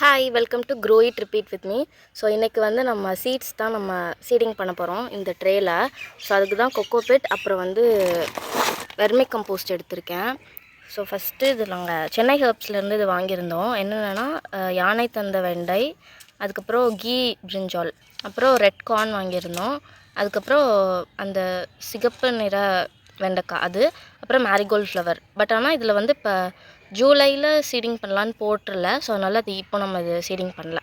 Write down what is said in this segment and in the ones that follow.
Hi welcome to grow it repeat with me. So இன்றைக்கி வந்து நம்ம சீட்ஸ் தான் நம்ம சீடிங் பண்ண போகிறோம் இந்த ட்ரேயில். ஸோ அதுக்கு தான் கொக்கோபிட் அப்புறம் வந்து வெர்மி கம்போஸ்ட் எடுத்திருக்கேன். ஸோ ஃபஸ்ட்டு இது நாங்கள் சென்னை ஹெர்ப்ஸ்லேருந்து இது வாங்கியிருந்தோம். என்னென்னா யானை தந்த வெண்டை, அதுக்கப்புறம் கீ பிரிஞ்சால், அப்புறம் ரெட் கார்ன் வாங்கியிருந்தோம். அதுக்கப்புறம் அந்த சிகப்பு நிற வெண்டைக்காய் அது, அப்புறம் மேரிகோல்ட் ஃப்ளவர். பட் ஆனால் இதில் வந்து இப்போ ஜூலையில் சீடிங் பண்ணலான்னு போட்டுடல. ஸோ அதனால் அது இப்போ நம்ம இது சீடிங் பண்ணல.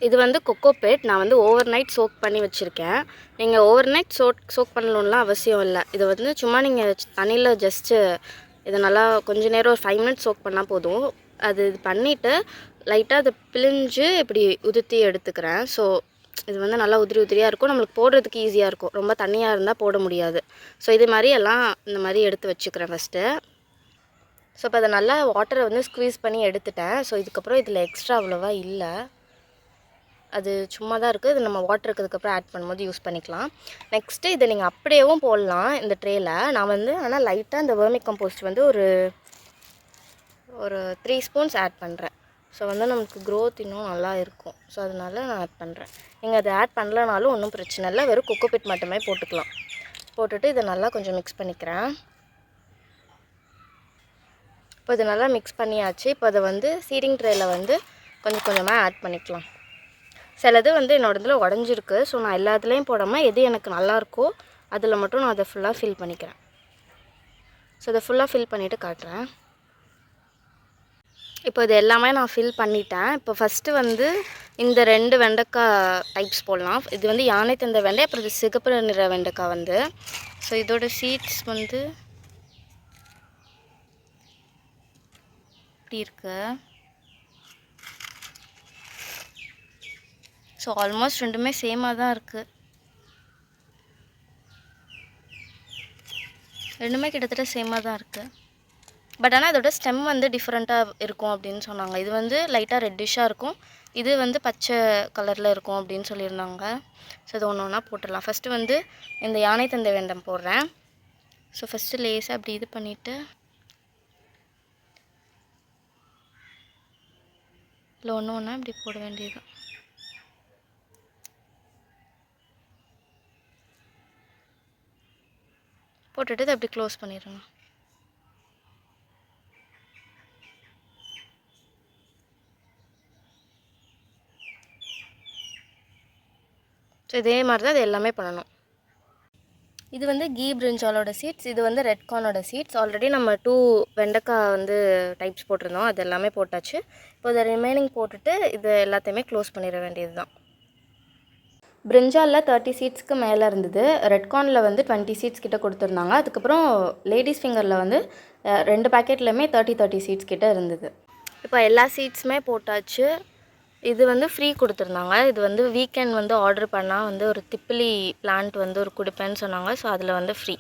இது வந்து கொக்கோபிட் நான் வந்து ஓவர் நைட் சோக் பண்ணி வச்சுருக்கேன். நீங்கள் ஓவர் நைட் சோக் பண்ணணும்லாம் அவசியம் இல்லை. இது வந்து சும்மா நீங்கள் தண்ணியில் ஜஸ்ட்டு இதை நல்லா கொஞ்சம் நேரம் ஒரு 5 மினிட்ஸ் சோக் பண்ணால் போதும். அது இது பண்ணிவிட்டு லைட்டாக அதை பிழிஞ்சு இப்படி உதுத்தி எடுத்துக்கிறேன். ஸோ இது வந்து நல்லா உதிரி உதிரியாக இருக்கும், நம்மளுக்கு போடுறதுக்கு ஈஸியாக இருக்கும். ரொம்ப தண்ணியாக இருந்தால் போட முடியாது. ஸோ இது மாதிரி எல்லாம் இந்த மாதிரி எடுத்து வச்சுக்கிறேன் ஃபஸ்ட்டு. ஸோ இப்போ அதை நல்லா வாட்டரை வந்து ஸ்க்வீஸ் பண்ணி எடுத்துட்டேன். ஸோ இதுக்கப்புறம் இதில் எக்ஸ்ட்ரா அவ்வளோவா இல்லை, அது சும்மா தான் இருக்குது. இது நம்ம வாட்டர் இருக்கிறதுக்கப்புறம் ஆட் பண்ணும்போது யூஸ் பண்ணிக்கலாம். நெக்ஸ்ட்டு இதை நீங்கள் அப்படியேவும் போடலாம் இந்த ட்ரேயில். நான் வந்து ஆனால் லைட்டாக இந்த வெர்மி கம்போஸ்ட் வந்து ஒரு 3 ஸ்பூன்ஸ் ஆட் பண்ணுறேன். ஸோ வந்து நமக்கு க்ரோத் இன்னும் நல்லா இருக்கும். ஸோ அதனால நான் ஆட் பண்ணுறேன். நீங்கள் அதை ஆட் பண்ணலனாலும் ஒன்றும் பிரச்சனை இல்லை, வெறும் கொக்கோபிட் மட்டுமே போட்டுக்கலாம். போட்டுட்டு இதை நல்லா கொஞ்சம் மிக்ஸ் பண்ணிக்கிறேன். இப்போ இது நல்லா மிக்ஸ் பண்ணியாச்சு. இப்போ அதை வந்து சீடிங் ட்ரேயில் வந்து கொஞ்சம் கொஞ்சமாக ஆட் பண்ணிக்கலாம். சிலது வந்து என்னோட இதில் உடஞ்சிருக்கு. ஸோ நான் எல்லாத்துலேயும் போடாமல் எது எனக்கு நல்லாயிருக்கோ அதில் மட்டும் நான் அதை ஃபுல்லாக ஃபில் பண்ணிக்கிறேன். ஸோ அதை ஃபுல்லாக ஃபில் பண்ணிவிட்டு காட்டுறேன். இப்போ இது எல்லாமே நான் ஃபில் பண்ணிட்டேன். இப்போ ஃபஸ்ட்டு வந்து இந்த 2 வெண்டைக்காய் டைப்ஸ் போடலாம். இது வந்து யானை தந்த வெண்டை, அப்புறம் இது சிகப்பு நிற வெண்டைக்காய் வந்து. ஸோ இதோட சீட்ஸ் வந்து இப்படி இருக்கு. ஸோ ஆல்மோஸ்ட் ரெண்டுமே சேமாக தான் இருக்குது. ரெண்டுமே கிட்டத்தட்ட சேமாக தான் இருக்குது. பட் ஆனால் இதோட ஸ்டெம் வந்து டிஃப்ரெண்ட்டாக இருக்கும் அப்படின்னு சொன்னாங்க. இது வந்து லைட்டாக ரெட்டிஷாக இருக்கும், இது வந்து பச்சை கலரில் இருக்கும் அப்படின்னு சொல்லியிருந்தாங்க. ஸோ இது ஒன்று ஒன்றா போட்டுடலாம். ஃபஸ்ட்டு வந்து இந்த யானை தந்தை வெண்டம் போடுறேன். ஸோ ஃபஸ்ட்டு லேஸாக அப்படி இது பண்ணிவிட்டு இல்லை ஒன்று ஒன்றா இப்படி போட வேண்டியது. போட்டுட்டு இதை அப்படி க்ளோஸ் பண்ணிடுங்க. ஸோ இதே மாதிரி தான் இது எல்லாமே பண்ணணும். இது வந்து கீ பிரிஞ்சாலோட சீட்ஸ், இது வந்து ரெட் கார்னோட சீட்ஸ். ஆல்ரெடி நம்ம 2 வெண்டைக்காய் வந்து டைப்ஸ் போட்டிருந்தோம், அது எல்லாமே போட்டாச்சு. இப்போ இதை ரிமைனிங் போட்டுட்டு இது எல்லாத்தையுமே க்ளோஸ் பண்ணிட வேண்டியது தான். பிரிஞ்சாலில் 30 சீட்ஸ்க்கு மேலே இருந்தது. ரெட் கார்னில் வந்து 20 சீட்ஸ் கிட்ட கொடுத்துருந்தாங்க. அதுக்கப்புறம் லேடிஸ் ஃபிங்கரில் வந்து 2 பேக்கெட்லேயுமே 30 சீட்ஸ் கிட்ட இருந்தது. இப்போ எல்லா சீட்ஸுமே போட்டாச்சு. இது வந்து ஃப்ரீ கொடுத்துருந்தாங்க. இது வந்து வீக்கெண்ட் வந்து ஆர்டர் பண்ணால் வந்து ஒரு திப்பிலி பிளான்ட் வந்து ஒரு கொடுப்பேன்னு சொன்னாங்க. ஸோ அதில் வந்து ஃப்ரீ.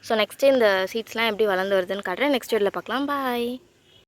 ஸோ நெக்ஸ்ட்டு இந்த சீட்ஸ்லாம் எப்படி வளர்ந்து வருதுன்னு காட்டுறேன். நெக்ஸ்ட் வீடியோவில் பார்க்கலாம். பாய்.